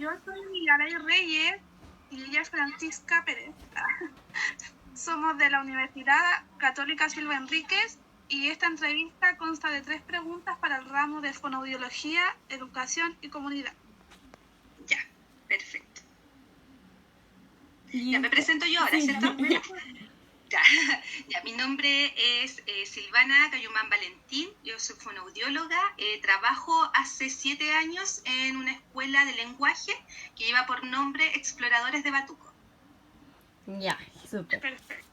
Yo soy Milaray Reyes y ella es Francisca Pérez. Somos de la Universidad Católica Silva Enríquez y esta entrevista consta de 3 preguntas para el ramo de fonoaudiología, educación y comunidad. Ya, perfecto. Ya me presento yo ahora, ¿cierto? Ya, mi nombre es Silvana Cayumán Valentín, yo soy fonoaudióloga, trabajo hace 7 años en una escuela de lenguaje que lleva por nombre Exploradores de Batuco. Ya, súper. Perfecto.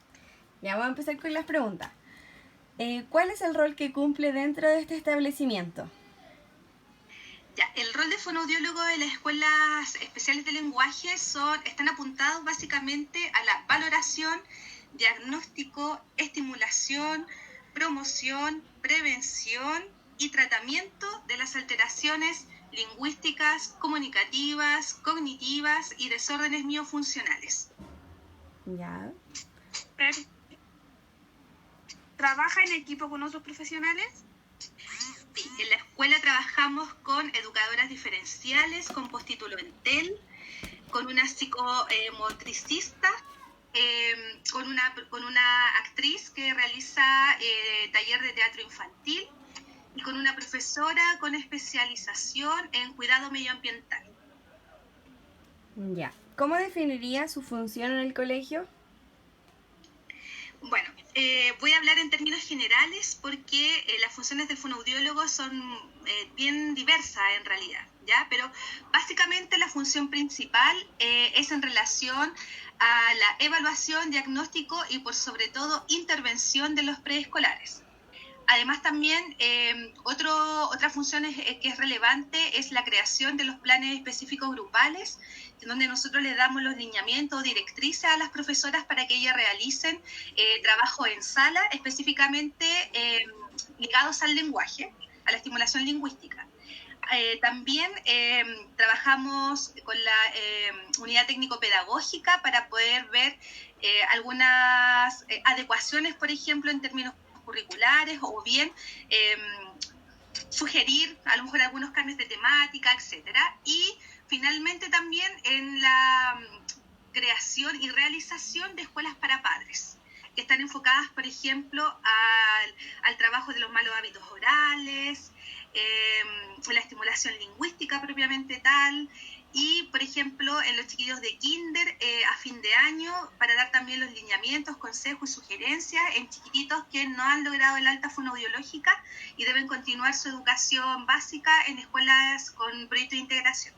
Ya vamos a empezar con las preguntas. ¿Cuál es el rol que cumple dentro de este establecimiento? Ya, el rol de fonoaudiólogo en las escuelas especiales de lenguaje están apuntados básicamente a la valoración, diagnóstico, estimulación, promoción, prevención y tratamiento de las alteraciones lingüísticas, comunicativas, cognitivas y desórdenes miofuncionales. Ya. Perfecto. ¿Trabaja en equipo con otros profesionales? Sí, en la escuela trabajamos con educadoras diferenciales, con postítulo en TEL, con una psicomotricista, con una actriz que realiza taller de teatro infantil y con una profesora con especialización en cuidado medioambiental. Ya. ¿Cómo definiría su función en el colegio? Bueno, voy a hablar en términos generales porque las funciones del fonoaudiólogo son bien diversas en realidad, ¿ya? Pero básicamente la función principal es en relación a la evaluación, diagnóstico y por sobre todo intervención de los preescolares. Además también otra función que es relevante es la creación de los planes específicos grupales, en donde nosotros les damos los lineamientos o directrices a las profesoras para que ellas realicen trabajo en sala, específicamente ligados al lenguaje, a la estimulación lingüística. También trabajamos con la unidad técnico-pedagógica para poder ver algunas adecuaciones, por ejemplo, en términos curriculares o bien sugerir a lo mejor algunos cambios de temática, etcétera. Y finalmente también en la creación y realización de escuelas para padres, que están enfocadas, por ejemplo, al trabajo de los malos hábitos orales, la estimulación lingüística propiamente tal, y, por ejemplo, en los chiquillos de kinder a fin de año, para dar también los lineamientos, consejos y sugerencias en chiquititos que no han logrado el alta fonoaudiológica y deben continuar su educación básica en escuelas con proyecto de integración.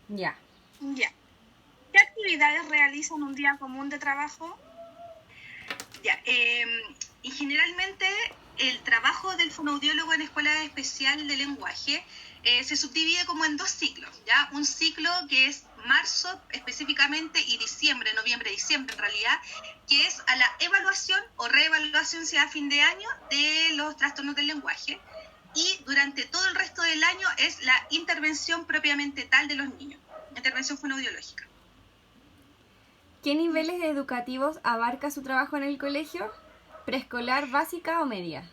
Ya. Ya. ¿Qué actividades realizan un día común de trabajo? Ya, y generalmente el trabajo del fonoaudiólogo en escuela especial de lenguaje se subdivide como en 2 ciclos, ¿ya? Un ciclo que es marzo específicamente y diciembre, noviembre, diciembre en realidad, que es a la evaluación o reevaluación si a fin de año de los trastornos del lenguaje, y durante todo el resto del año es la intervención propiamente tal de los niños, intervención fonoaudiológica. ¿Qué niveles educativos abarca su trabajo en el colegio? ¿Preescolar, básica o media?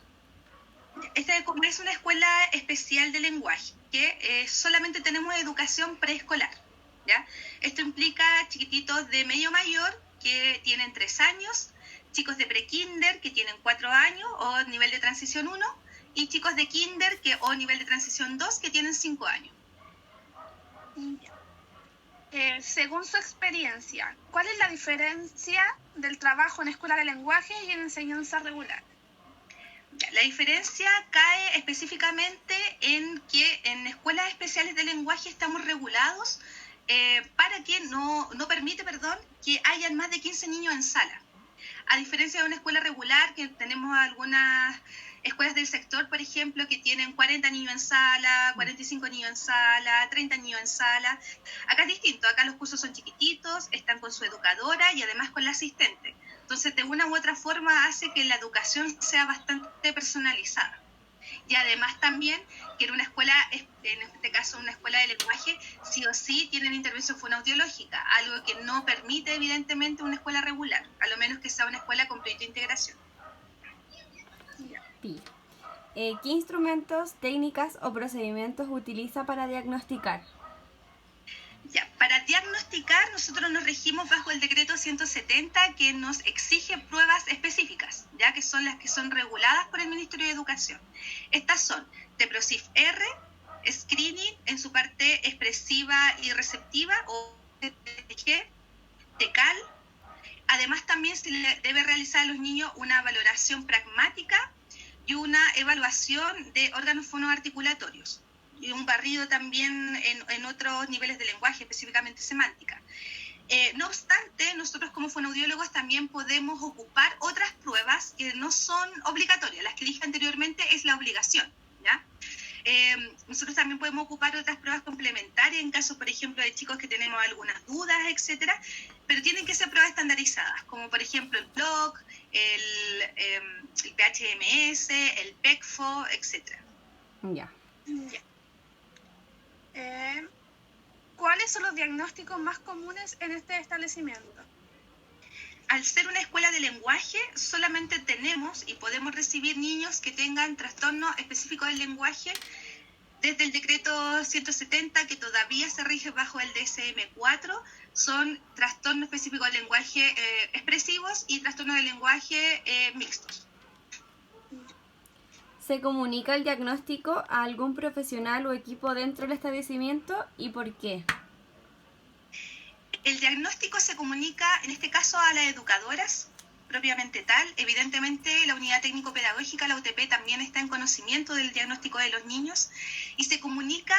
Como es una escuela especial de lenguaje, que solamente tenemos educación preescolar, ¿ya? Esto implica chiquititos de medio mayor que tienen 3 años, chicos de prekinder que tienen 4 años o nivel de transición 1, y chicos de kinder o nivel de transición 2 que tienen 5 años. Según su experiencia, ¿cuál es la diferencia del trabajo en escuela de lenguaje y en enseñanza regular? La diferencia cae específicamente en que en escuelas especiales de lenguaje estamos regulados para que no permite, que hayan más de 15 niños en sala. A diferencia de una escuela regular, que tenemos algunas escuelas del sector, por ejemplo, que tienen 40 niños en sala, 45 niños en sala, 30 niños en sala. Acá es distinto, acá los cursos son chiquititos, están con su educadora y además con la asistente. Entonces, de una u otra forma, hace que la educación sea bastante personalizada. Y además también que en una escuela, en este caso una escuela de lenguaje, sí o sí tienen intervención fonoaudiológica, algo que no permite evidentemente una escuela regular, a lo menos que sea una escuela con proyecto de integración. Sí. ¿Qué instrumentos, técnicas o procedimientos utiliza para diagnosticar? Ya, para diagnosticar nosotros nos regimos bajo el decreto 170 que nos exige pruebas específicas, ya que son las que son reguladas por el Ministerio de Educación. Estas son TEPROSIF-R, Screening en su parte expresiva y receptiva, o TTG, TECAL. Además también se le debe realizar a los niños una valoración pragmática y una evaluación de órganos fonoarticulatorios. Y un barrido también en otros niveles de lenguaje, específicamente semántica. No obstante, nosotros como fonoaudiólogos también podemos ocupar otras pruebas que no son obligatorias. Las que dije anteriormente es la obligación, ¿ya? Nosotros también podemos ocupar otras pruebas complementarias en caso, por ejemplo, de chicos que tenemos algunas dudas, etcétera, pero tienen que ser pruebas estandarizadas, como por ejemplo el BLOC, el PHMS, el PECFO, etcétera. Ya. ¿Cuáles son los diagnósticos más comunes en este establecimiento? Al ser una escuela de lenguaje, solamente tenemos y podemos recibir niños que tengan trastornos específicos del lenguaje desde el decreto 170, que todavía se rige bajo el DSM-4, son trastornos específicos del lenguaje expresivos y trastornos del lenguaje mixtos. ¿Se comunica el diagnóstico a algún profesional o equipo dentro del establecimiento y por qué? El diagnóstico se comunica, en este caso, a las educadoras, propiamente tal. Evidentemente, la unidad técnico-pedagógica, la UTP, también está en conocimiento del diagnóstico de los niños y se comunica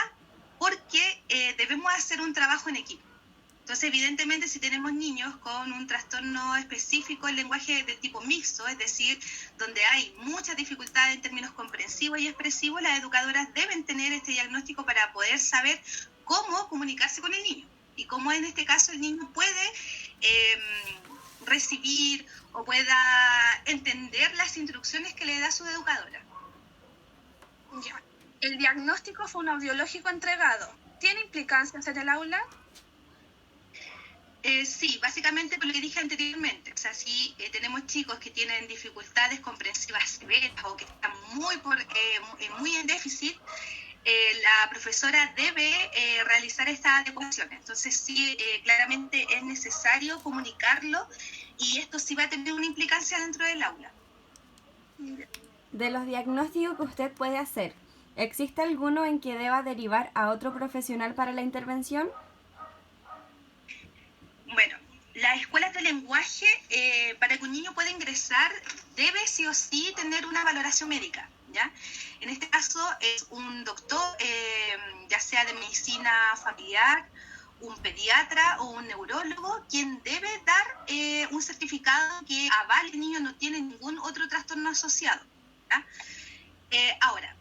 porque debemos hacer un trabajo en equipo. Entonces, evidentemente, si tenemos niños con un trastorno específico en lenguaje de tipo mixto, es decir, donde hay mucha dificultad en términos comprensivos y expresivos, las educadoras deben tener este diagnóstico para poder saber cómo comunicarse con el niño y cómo en este caso el niño puede recibir o pueda entender las instrucciones que le da su educadora. Ya. El diagnóstico fonoaudiológico entregado, ¿tiene implicancias en el aula? Sí, básicamente por lo que dije anteriormente. O sea, si tenemos chicos que tienen dificultades comprensivas severas o que están muy en déficit, la profesora debe realizar estas adecuaciones. Entonces, sí, claramente es necesario comunicarlo y esto sí va a tener una implicancia dentro del aula. De los diagnósticos que usted puede hacer, ¿existe alguno en que deba derivar a otro profesional para la intervención? Bueno, las escuelas de lenguaje, para que un niño pueda ingresar, debe sí o sí tener una valoración médica, ¿ya? En este caso es un doctor, ya sea de medicina familiar, un pediatra o un neurólogo, quien debe dar un certificado que avale que el niño no tiene ningún otro trastorno asociado, ¿ya? Ahora,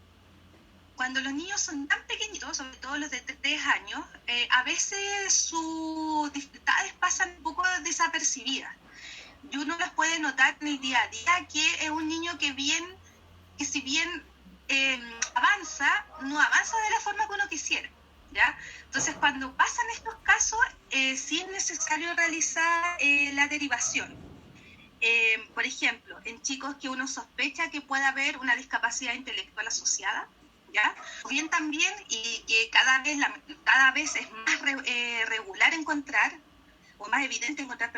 cuando los niños son tan pequeñitos, sobre todo los de 3 años, a veces sus dificultades pasan un poco desapercibidas. Y uno las puede notar en el día a día, que es un niño que si bien avanza, no avanza de la forma que uno quisiera, ¿ya? Entonces, cuando pasan estos casos, sí es necesario realizar la derivación. Por ejemplo, en chicos que uno sospecha que pueda haber una discapacidad intelectual asociada, ¿ya? O bien también, y que cada vez es más regular encontrar, o más evidente encontrar,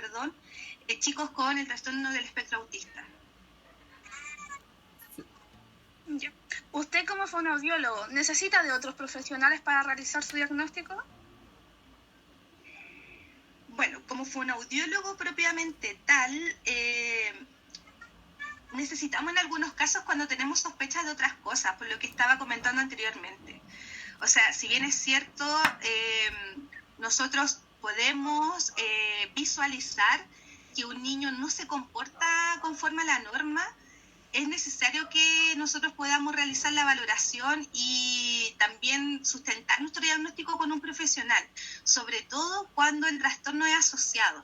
chicos con el trastorno del espectro autista. Ya. ¿Usted como fonoaudiólogo necesita de otros profesionales para realizar su diagnóstico? Bueno, como fonoaudiólogo propiamente tal, necesitamos en algunos casos cuando tenemos sospechas de otras cosas, por lo que estaba comentando anteriormente. O sea, si bien es cierto, nosotros podemos visualizar que un niño no se comporta conforme a la norma, es necesario que nosotros podamos realizar la valoración y también sustentar nuestro diagnóstico con un profesional, sobre todo cuando el trastorno es asociado.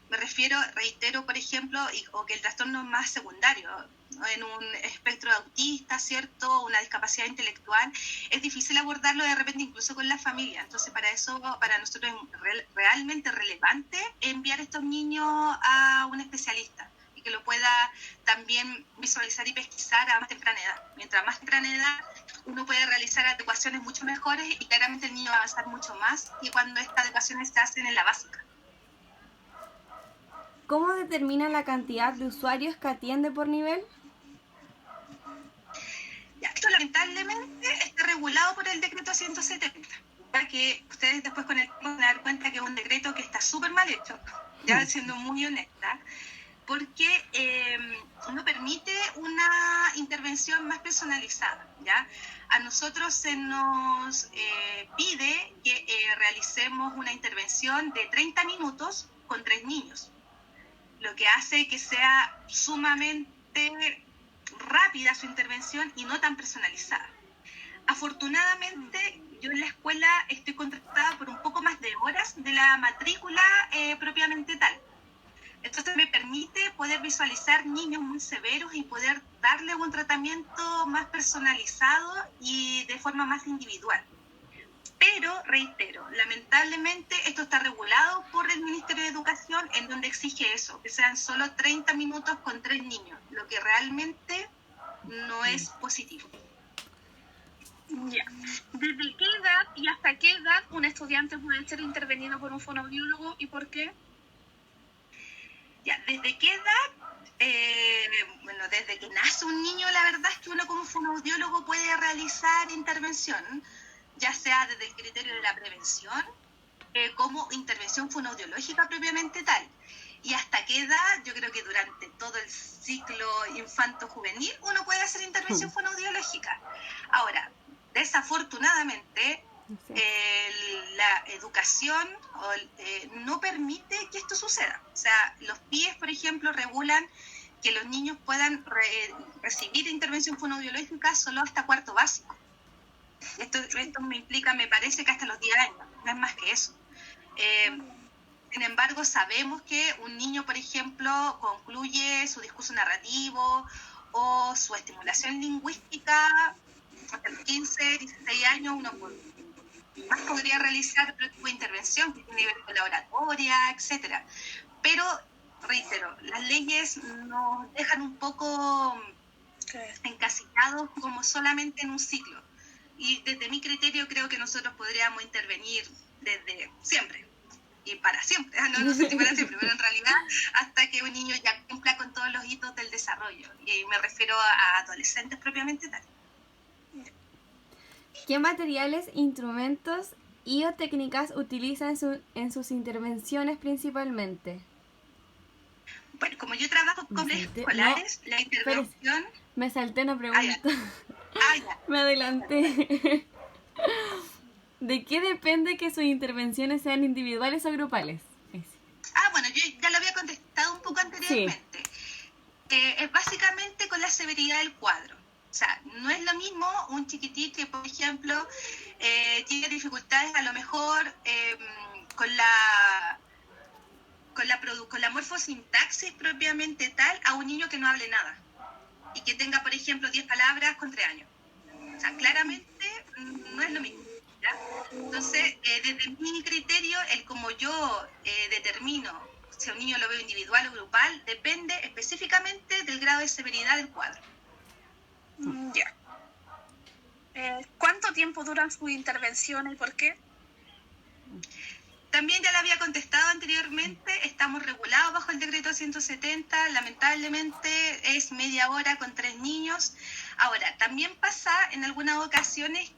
Me refiero, reitero, por ejemplo, o que el trastorno es más secundario, ¿no? En un espectro autista, ¿cierto? Una discapacidad intelectual, es difícil abordarlo de repente incluso con la familia. Entonces, para eso, para nosotros es realmente relevante enviar a estos niños a un especialista y que lo pueda también visualizar y pesquisar a más temprana edad. Mientras más temprana edad uno puede realizar adecuaciones mucho mejores y claramente el niño va a avanzar mucho más que cuando estas adecuaciones se hacen en la básica. ¿Cómo determina la cantidad de usuarios que atiende por nivel? Ya, esto lamentablemente está regulado por el decreto 170, para que ustedes después con el tiempo van a dar cuenta que es un decreto que está súper mal hecho, ya siendo muy honesta, porque no permite una intervención más personalizada, ¿ya? A nosotros se nos pide que realicemos una intervención de 30 minutos con 3 niños, lo que hace que sea sumamente rápida su intervención y no tan personalizada. Afortunadamente, yo en la escuela estoy contratada por un poco más de horas de la matrícula propiamente tal. Entonces me permite poder visualizar niños muy severos y poder darle un tratamiento más personalizado y de forma más individual. Pero, reitero, lamentablemente esto está regulado por el Ministerio de Educación, en donde exige eso, que sean solo 30 minutos con 3 niños, lo que realmente no es positivo. Ya. ¿Desde qué edad y hasta qué edad un estudiante puede ser intervenido por un fonoaudiólogo y por qué? Ya, ¿desde qué edad? Bueno, desde que nace un niño, la verdad es que uno como fonoaudiólogo puede realizar intervención, ya sea desde el criterio de la prevención, como intervención fonoaudiológica propiamente tal. ¿Y hasta qué edad? Yo creo que durante todo el ciclo infanto-juvenil uno puede hacer intervención fonoaudiológica. Ahora, desafortunadamente, la educación no permite que esto suceda. O sea, los PIEs, por ejemplo, regulan que los niños puedan recibir intervención fonoaudiológica solo hasta cuarto básico. Esto me implica, me parece que hasta los 10 años, no es más que eso. Sin embargo, sabemos que un niño, por ejemplo, concluye su discurso narrativo o su estimulación lingüística hasta los 15, 16 años, uno más podría realizar otro tipo de intervención que tiene que ver con la oratoria, etcétera. Pero, reitero, las leyes nos dejan un poco encasillados como solamente en un ciclo. Y desde mi criterio creo que nosotros podríamos intervenir desde siempre y para siempre, no sé si para siempre, pero en realidad hasta que un niño ya cumpla con todos los hitos del desarrollo, y me refiero a adolescentes propiamente tal. ¿Qué materiales, instrumentos y o técnicas utiliza en sus intervenciones principalmente? Bueno, como yo trabajo con preescolares, la intervención... Me salté una pregunta. Ya. Me adelanté. ¿De qué depende que sus intervenciones sean individuales o grupales? Bueno, yo ya lo había contestado un poco anteriormente. Sí. Es básicamente con la severidad del cuadro. O sea, no es lo mismo un chiquitín que, por ejemplo, tiene dificultades a lo mejor con la morfosintaxis propiamente tal, a un niño que no hable nada y que tenga, por ejemplo, 10 palabras con 3 años. O sea, claramente no es lo mismo, ¿ya? Entonces, desde mi criterio, el como yo determino si a un niño lo veo individual o grupal, depende específicamente del grado de severidad del cuadro. Ya. ¿Cuánto tiempo duran sus intervenciones y por qué? También ya lo había contestado anteriormente, estamos regulados bajo el decreto 170, lamentablemente es media hora con 3 niños. Ahora, también pasa en algunas ocasiones,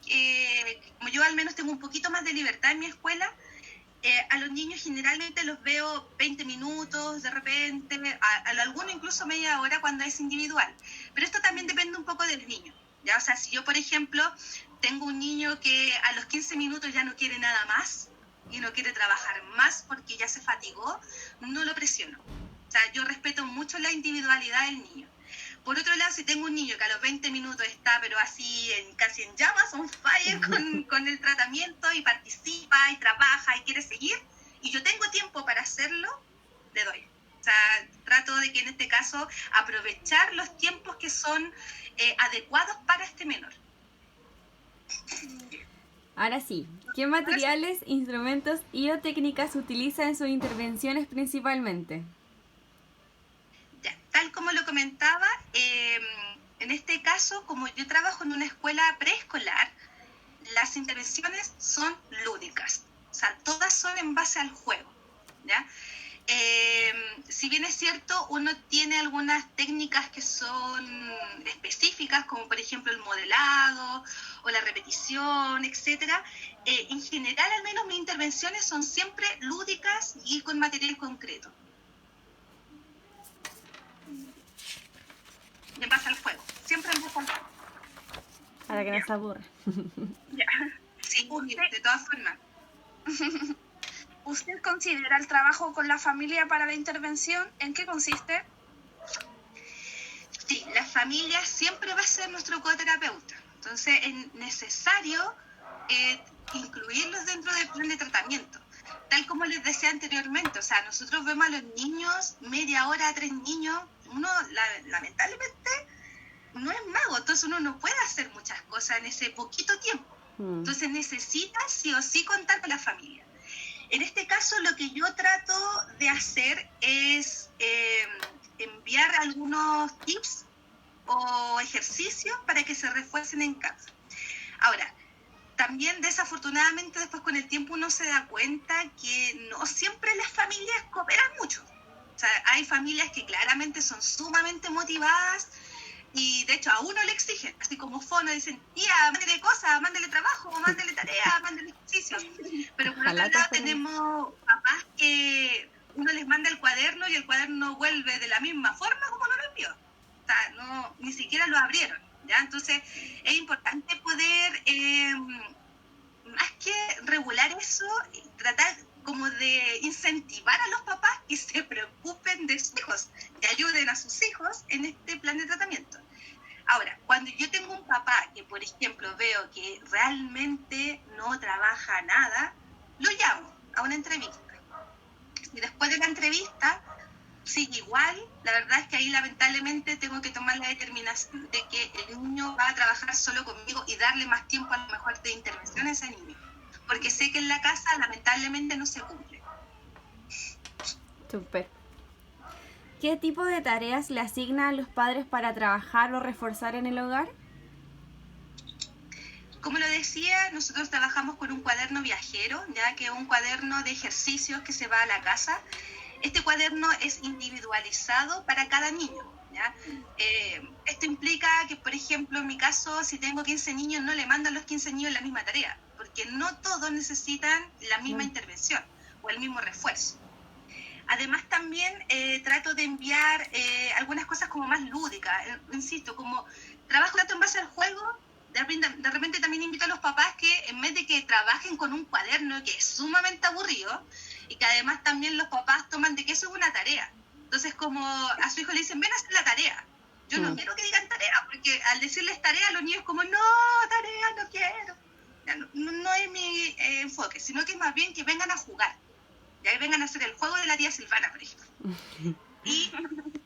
como yo al menos tengo un poquito más de libertad en mi escuela, a los niños generalmente los veo 20 minutos de repente, a algunos incluso media hora cuando es individual. Pero esto también depende un poco del niño, ¿ya? O sea, si yo, por ejemplo, tengo un niño que a los 15 minutos ya no quiere nada más, y no quiere trabajar más porque ya se fatigó, no lo presiono. O sea, yo respeto mucho la individualidad del niño. Por otro lado, si tengo un niño que a los 20 minutos está, pero así casi en llamas, on fire con el tratamiento y participa y trabaja y quiere seguir, y yo tengo tiempo para hacerlo, le doy. O sea, trato de que en este caso aprovechar los tiempos que son adecuados para este menor. Ahora sí, ¿qué materiales, instrumentos y o técnicas utiliza en sus intervenciones principalmente? Ya, tal como lo comentaba, En este caso, como yo trabajo en una escuela preescolar, las intervenciones son lúdicas, o sea, todas son en base al juego, ¿ya? Si bien es cierto, uno tiene algunas técnicas que son específicas, como por ejemplo el modelado o la repetición, etcétera. En general, al menos mis intervenciones son siempre lúdicas y con material concreto. En base al juego, siempre en base al juego. Para que no se aburra. Ya. Sí, de todas formas. ¿Usted considera el trabajo con la familia para la intervención? ¿En qué consiste? Sí, la familia siempre va a ser nuestro coterapeuta. Entonces es necesario incluirlos dentro del plan de tratamiento. Tal como les decía anteriormente, o sea, nosotros vemos a los niños media hora a 3 niños, uno lamentablemente no es mago, entonces uno no puede hacer muchas cosas en ese poquito tiempo. Entonces necesita sí o sí contar con la familia. En este caso lo que yo trato de hacer es enviar algunos tips o ejercicios para que se refuercen en casa. Ahora, también desafortunadamente después con el tiempo uno se da cuenta que no siempre las familias cooperan mucho. O sea, hay familias que claramente son sumamente motivadas y de hecho a uno le exigen, así como fono, dicen, tía, mándele cosas, mándele trabajo, mándele tarea, mándele ejercicios. Pero por otro lado tenemos papás que uno les manda el cuaderno y el cuaderno vuelve de la misma forma como lo envió. O sea, no, ni siquiera lo abrieron, ¿ya? Entonces es importante poder, más que regular eso, tratar como de incentivar a los papás que se preocupen de sus hijos, que ayuden a sus hijos en este plan de tratamiento. Ahora, cuando yo tengo un papá que, por ejemplo, veo que realmente no trabaja nada, lo llamo a una entrevista. Y después de la entrevista, sigue igual, la verdad es que ahí lamentablemente tengo que tomar la determinación de que el niño va a trabajar solo conmigo y darle más tiempo a lo mejor de intervención a ese niño. Porque sé que en la casa lamentablemente no se cumple. Súper. ¿Qué tipo de tareas le asignan a los padres para trabajar o reforzar en el hogar? Como lo decía, nosotros trabajamos con un cuaderno viajero, ya que es un cuaderno de ejercicios que se va a la casa. Este cuaderno es individualizado para cada niño, ¿ya? Esto implica que, por ejemplo, en mi caso, si tengo 15 niños, no le mando a los 15 niños la misma tarea, porque no todos necesitan la misma intervención o el mismo refuerzo. Además, también trato de enviar algunas cosas como más lúdicas, insisto, como trabajo tanto en base al juego. De repente también invito a los papás que en vez de que trabajen con un cuaderno que es sumamente aburrido y que además también los papás toman de que eso es una tarea. Entonces como a su hijo le dicen, ven a hacer la tarea. Yo no quiero que digan tarea, porque al decirles tarea los niños como, no, tarea, no quiero. No es mi enfoque, sino que es más bien que vengan a jugar. Y ahí vengan a hacer el juego de la tía Silvana, por ejemplo. Y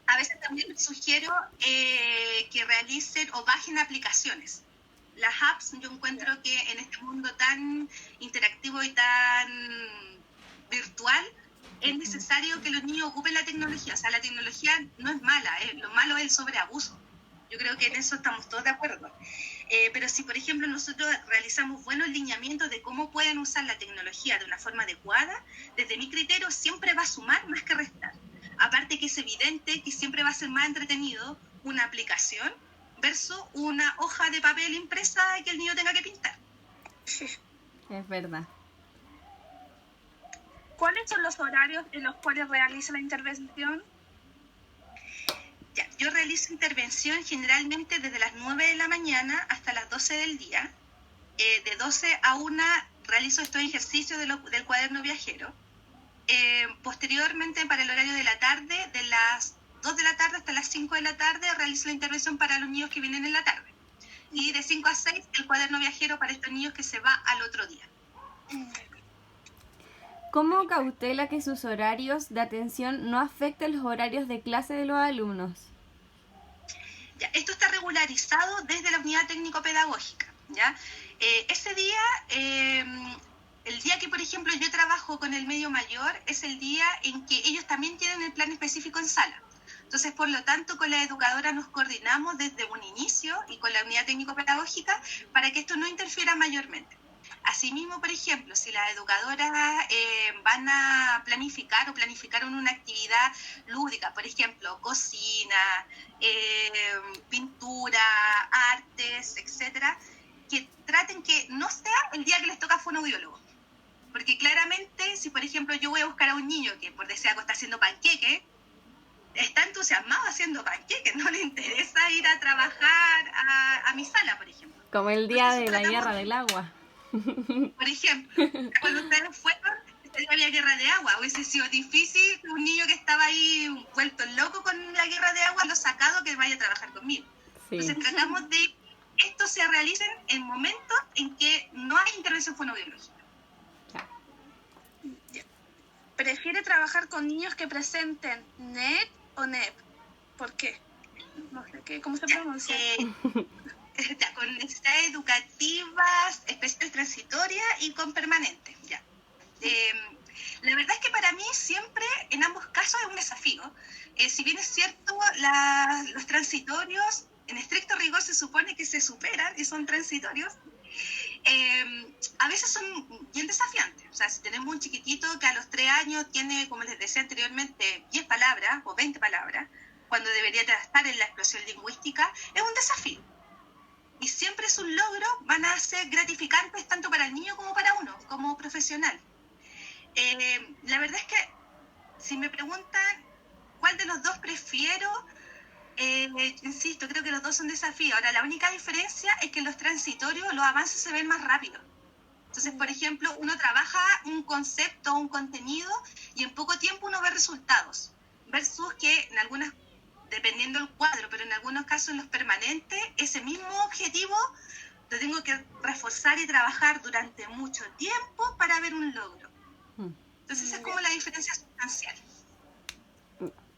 a veces también les sugiero que realicen o bajen aplicaciones. Las apps, yo encuentro que en este mundo tan interactivo y tan virtual, es necesario que los niños ocupen la tecnología. O sea, la tecnología no es mala, lo malo es el sobreabuso. Yo creo que en eso estamos todos de acuerdo. Pero si, por ejemplo, nosotros realizamos buenos lineamientos de cómo pueden usar la tecnología de una forma adecuada, desde mi criterio siempre va a sumar más que restar. Aparte que es evidente que siempre va a ser más entretenido una aplicación versus una hoja de papel impresa que el niño tenga que pintar. Es verdad. ¿Cuáles son los horarios en los cuales realiza la intervención? Ya, yo realizo intervención generalmente desde las 9 de la mañana hasta las 12 del día. De 12 a 1 realizo estos ejercicios del cuaderno viajero. Posteriormente, para el horario de la tarde, de las 2 de la tarde hasta las 5 de la tarde, realizo la intervención para los niños que vienen en la tarde. Y de 5 a 6, el cuaderno viajero para estos niños que se va al otro día. ¿Cómo cautela que sus horarios de atención no afecten los horarios de clase de los alumnos? Ya, esto está regularizado desde la unidad técnico-pedagógica, ¿ya? Ese día, el día que, por ejemplo, yo trabajo con el medio mayor, es el día en que ellos también tienen el plan específico en sala. Entonces, por lo tanto, con la educadora nos coordinamos desde un inicio y con la unidad técnico-pedagógica para que esto no interfiera mayormente. Asimismo, por ejemplo, si las educadoras van a planificar o planificaron una actividad lúdica, por ejemplo, cocina, pintura, artes, etcétera, que traten que no sea el día que les toca fonoaudiólogo. Porque claramente, si por ejemplo yo voy a buscar a un niño que por decir algo está haciendo panqueque, está entusiasmado haciendo panqueques, no le interesa ir a trabajar a mi sala, por ejemplo. Como el día de la guerra del agua. Por ejemplo, cuando ustedes fueron, había guerra de agua. Hubiese sido difícil un niño que estaba ahí vuelto loco con la guerra de agua, lo sacado que vaya a trabajar conmigo. Sí. Entonces tratamos de que esto se realice en momentos en que no hay intervención fonoaudiológica. ¿Prefiere trabajar con niños que presenten NEP o NEP? ¿Por qué? No sé qué, ¿cómo se pronuncia? Con necesidades educativas, especiales transitorias y con permanentes. Ya. La verdad es que para mí siempre, en ambos casos, es un desafío. Si bien es cierto, los transitorios, en estricto rigor, se supone que se superan y son transitorios, a veces son bien desafiantes. O sea, si tenemos un chiquitito que a los 3 años tiene, como les decía anteriormente, 10 palabras o 20 palabras, cuando debería estar en la explosión lingüística, es un desafío. Y siempre es un logro, van a ser gratificantes tanto para el niño como para uno, como profesional. La verdad es que, si me preguntan cuál de los dos prefiero, insisto, creo que los dos son desafíos. Ahora, la única diferencia es que en los transitorios los avances se ven más rápido. Entonces, por ejemplo, uno trabaja un concepto, un contenido, y en poco tiempo uno ve resultados. Versus que en algunas, dependiendo del cuadro, pero en algunos casos en los permanentes, ese mismo objetivo lo tengo que reforzar y trabajar durante mucho tiempo para ver un logro. Entonces, esa es como la diferencia sustancial.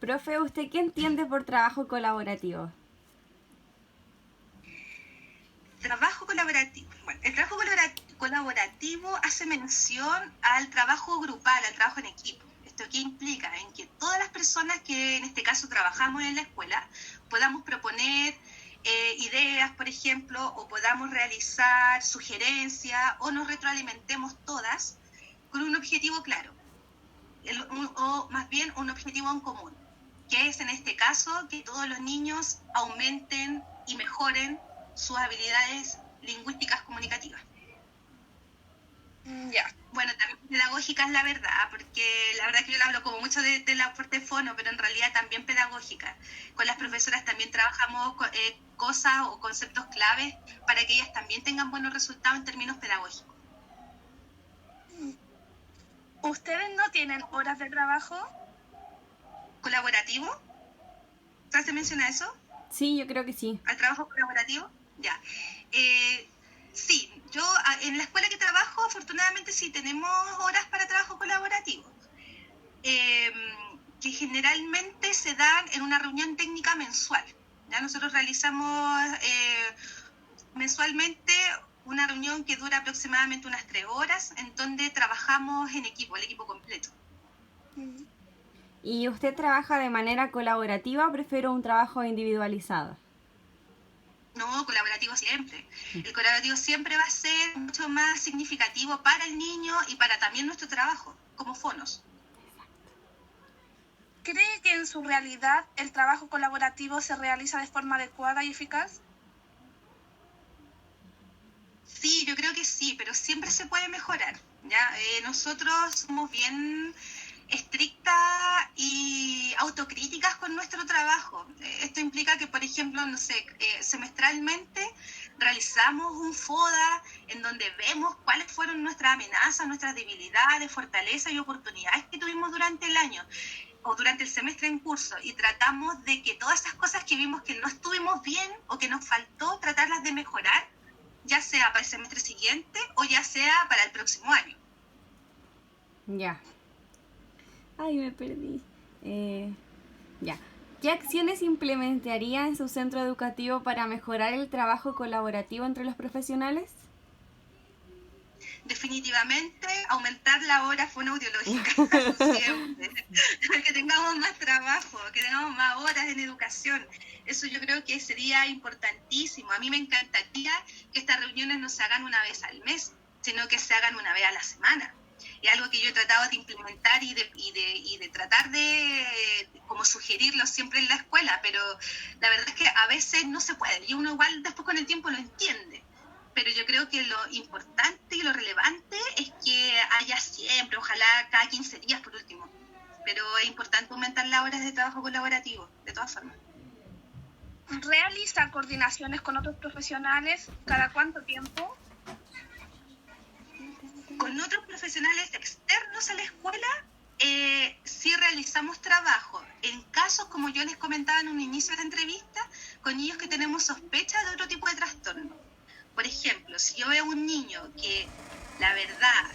Profe, ¿usted qué entiende por trabajo colaborativo? Trabajo colaborativo. Bueno, el trabajo colaborativo hace mención al trabajo grupal, al trabajo en equipo. ¿Esto qué implica? En que todas las personas que en este caso trabajamos en la escuela podamos proponer ideas, por ejemplo, o podamos realizar sugerencias o nos retroalimentemos todas con un objetivo claro, o más bien un objetivo en común, que es en este caso que todos los niños aumenten y mejoren sus habilidades lingüísticas comunicativas. Ya. Bueno, también pedagógicas, la verdad, porque la verdad que yo le hablo como mucho de la parte fono, pero en realidad también pedagógica. Con las profesoras también trabajamos cosas o conceptos claves para que ellas también tengan buenos resultados en términos pedagógicos. ¿Ustedes no tienen horas de trabajo colaborativo? ¿Se menciona eso? Sí, yo creo que sí. ¿Al trabajo colaborativo? Ya. Sí, yo en la escuela que trabajo, afortunadamente sí tenemos horas para trabajo colaborativo, que generalmente se dan en una reunión técnica mensual. ¿Ya? Nosotros realizamos mensualmente una reunión que dura aproximadamente unas 3 horas, en donde trabajamos en equipo, el equipo completo. ¿Y usted trabaja de manera colaborativa o prefiere un trabajo individualizado? No, colaborativo siempre. El colaborativo siempre va a ser mucho más significativo para el niño y para también nuestro trabajo, como fonos. ¿Cree que en su realidad el trabajo colaborativo se realiza de forma adecuada y eficaz? Sí, yo creo que sí, pero siempre se puede mejorar, ¿ya? Nosotros somos bien estrictas y autocríticas con nuestro trabajo. Esto implica que, por ejemplo, no sé, semestralmente realizamos un FODA en donde vemos cuáles fueron nuestras amenazas, nuestras debilidades, fortalezas y oportunidades que tuvimos durante el año o durante el semestre en curso, y tratamos de que todas esas cosas que vimos que no estuvimos bien o que nos faltó, tratarlas de mejorar, ya sea para el semestre siguiente o ya sea para el próximo año. Ya. Ay, me perdí. Ya. ¿Qué acciones implementaría en su centro educativo para mejorar el trabajo colaborativo entre los profesionales? definitivamente aumentar la hora fonoaudiológica, siempre. Que tengamos más trabajo, que tengamos más horas en educación. Eso yo creo que sería importantísimo. A mí me encantaría que estas reuniones no se hagan una vez al mes, sino que se hagan una vez a la semana. Es algo que yo he tratado de implementar y de tratar de como sugerirlo siempre en la escuela, pero la verdad es que a veces no se puede, y uno igual después con el tiempo lo entiende. Pero yo creo que lo importante y lo relevante es que haya siempre, ojalá cada 15 días por último, pero es importante aumentar las horas de trabajo colaborativo, de todas formas. ¿Realiza coordinaciones con otros profesionales cada cuánto tiempo? Con otros profesionales externos a la escuela, sí realizamos trabajo. En casos, como yo les comentaba en un inicio de la entrevista, con niños que tenemos sospecha de otro tipo de trastorno. Por ejemplo, si yo veo un niño que la verdad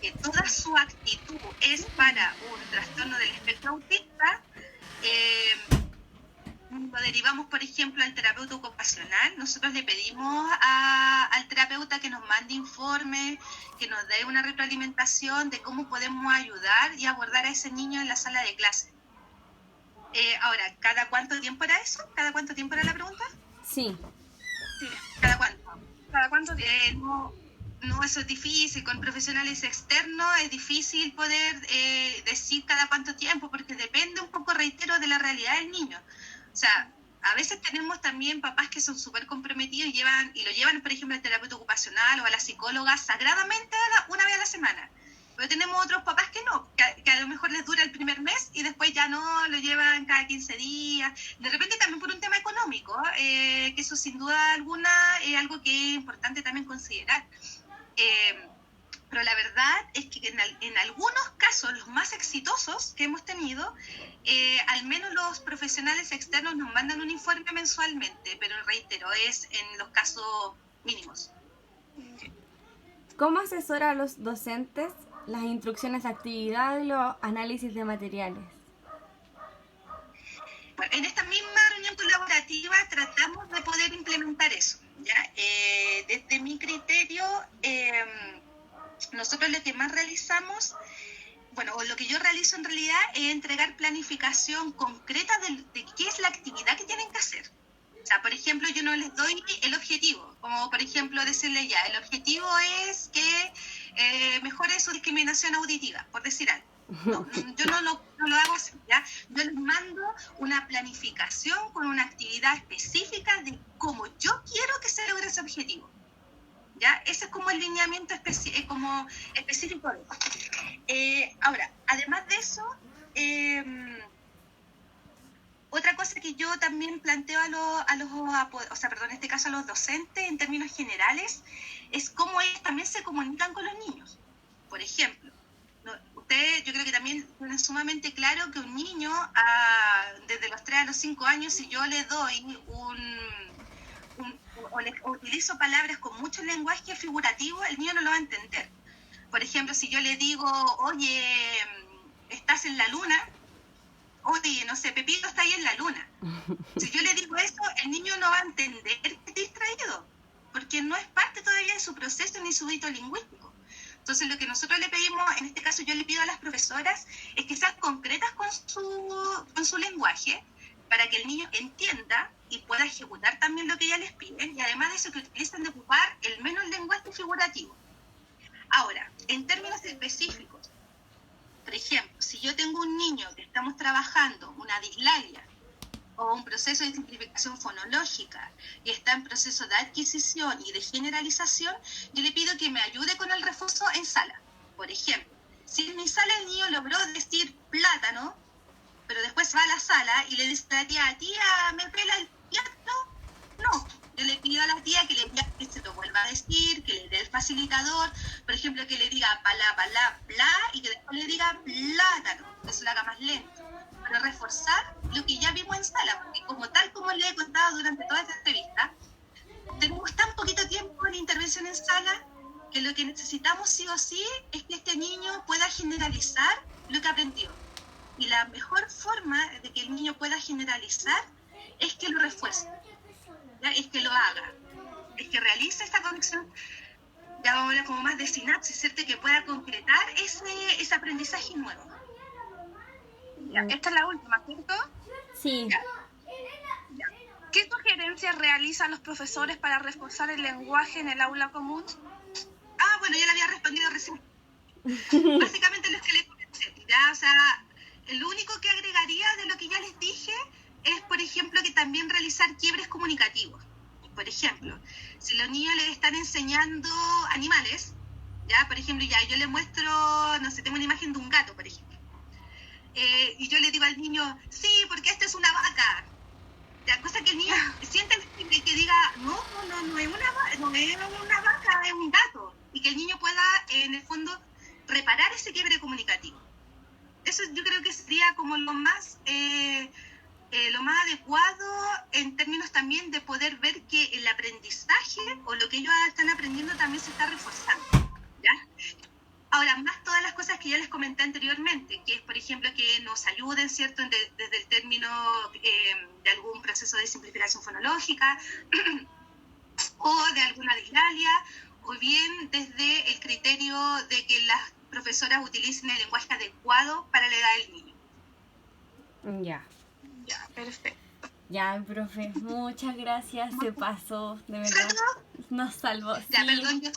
que toda su actitud es para un trastorno del espectro autista, lo derivamos, por ejemplo, al terapeuta ocupacional. Nosotros le pedimos al terapeuta que nos mande informes, que nos dé una retroalimentación de cómo podemos ayudar y abordar a ese niño en la sala de clase. Ahora, ¿cada cuánto tiempo era eso? ¿Cada cuánto tiempo era la pregunta? Sí. Sí. ¿Cada cuánto? ¿Cada cuánto tiempo? No, eso es difícil. Con profesionales externos es difícil poder decir cada cuánto tiempo, porque depende un poco, reitero, de la realidad del niño. O sea, a veces tenemos también papás que son súper comprometidos y lo llevan, por ejemplo, al terapeuta ocupacional o a la psicóloga sagradamente una vez a la semana. Pero tenemos otros papás que no, que a lo mejor les dura el primer mes y después ya no, lo llevan cada 15 días. De repente también por un tema económico, que eso sin duda alguna es algo que es importante también considerar. Pero la verdad es que en algunos casos, los más exitosos que hemos tenido, al menos los profesionales externos nos mandan un informe mensualmente, pero reitero, es en los casos mínimos. ¿Cómo asesora a los docentes las instrucciones de actividad y los análisis de materiales? Bueno, en esta misma reunión colaborativa tratamos de poder implementar eso, ¿ya? Desde mi criterio, nosotros lo que más realizamos, bueno, lo que yo realizo en realidad es entregar planificación concreta de qué es la actividad que tienen que hacer. O sea, por ejemplo, yo no les doy el objetivo, como por ejemplo decirle ya, el objetivo es que mejore su discriminación auditiva, por decir algo. No, yo no lo hago así, ¿ya? Yo les mando una planificación con una actividad específica de cómo yo quiero que se logre ese objetivo. ¿Ya? Ese es como el lineamiento específico de eso. Ahora, además de eso, otra cosa que yo también planteo en este caso a los docentes en términos generales, es cómo ellos también se comunican con los niños. Por ejemplo, ustedes yo creo que también tienen sumamente claro que un niño desde los 3 a los 5 años, si yo le doy o utilizo palabras con mucho lenguaje figurativo, el niño no lo va a entender. Por ejemplo, si yo le digo, oye, estás en la luna, oye, no sé, Pepito está ahí en la luna. Si yo le digo eso, el niño no va a entender que esté distraído, porque no es parte todavía de su proceso ni su hito lingüístico. Entonces, lo que nosotros le pedimos, en este caso yo le pido a las profesoras, es que sean concretas con su lenguaje, para que el niño entienda y pueda ejecutar también lo que ellas les piden, y además de eso que utilicen de ocupar el menos lenguaje figurativo. Ahora, en términos específicos, por ejemplo, si yo tengo un niño que estamos trabajando una dislalia o un proceso de simplificación fonológica y está en proceso de adquisición y de generalización, yo le pido que me ayude con el refuerzo en sala. Por ejemplo, si en mi sala el niño logró decir plátano, pero después va a la sala y le dice a la tía, ¿me pela el plátano? No, yo le pido a la tía que se lo vuelva a decir, que le dé el facilitador, por ejemplo, que le diga palá, bla, y que después le diga plátano, que se lo haga más lento, para reforzar lo que ya vimos en sala, porque como le he contado durante toda esta entrevista, tenemos tan poquito tiempo en intervención en sala que lo que necesitamos sí o sí es que este niño pueda generalizar lo que aprendió. Y la mejor forma de que el niño pueda generalizar es que lo refuerce, ¿ya? Es que lo haga, es que realice esta conexión ya vamos a hablar como más de sinapsis, ¿cierto? Que pueda concretar ese aprendizaje nuevo. Ya, esta es la última, ¿cierto? Sí. Ya. ¿Qué sugerencias realizan los profesores para reforzar el lenguaje en el aula común? Ah, bueno, ya le había respondido recién. Básicamente lo que les comenté, ¿ya? O sea, lo único que agregaría de lo que ya les dije es, por ejemplo, que también realizar quiebres comunicativos. Por ejemplo, si los niños les están enseñando animales, ¿ya? Por ejemplo, ya yo le muestro, no sé, tengo una imagen de un gato, por ejemplo. Y yo le digo al niño, sí, porque esta es una vaca. Ya, cosa que el niño siente que diga, no es una vaca, es un gato. Y que el niño pueda, en el fondo, reparar ese quiebre comunicativo. Eso yo creo que sería como lo más adecuado en términos también de poder ver que el aprendizaje o lo que ellos están aprendiendo también se está reforzando, ¿ya? Ahora, más todas las cosas que ya les comenté anteriormente, que es, por ejemplo, que nos ayuden, ¿cierto?, desde el término de algún proceso de simplificación fonológica o de alguna dislalia, o bien desde el criterio de que las profesoras utilicen el lenguaje adecuado para la edad del niño. Ya. Ya, perfecto. Ya, profe, muchas gracias, se pasó, de verdad. Nos salvó. Ya, Sí. perdón, yo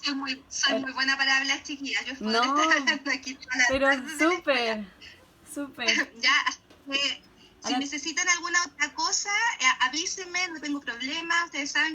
soy muy buena para hablar, chiquillas. Yo No, podría estar hablando aquí toda la pero tarde de la escuela. súper. Ya, si Ahora- necesitan alguna otra cosa, avísenme, no tengo problema. Ustedes saben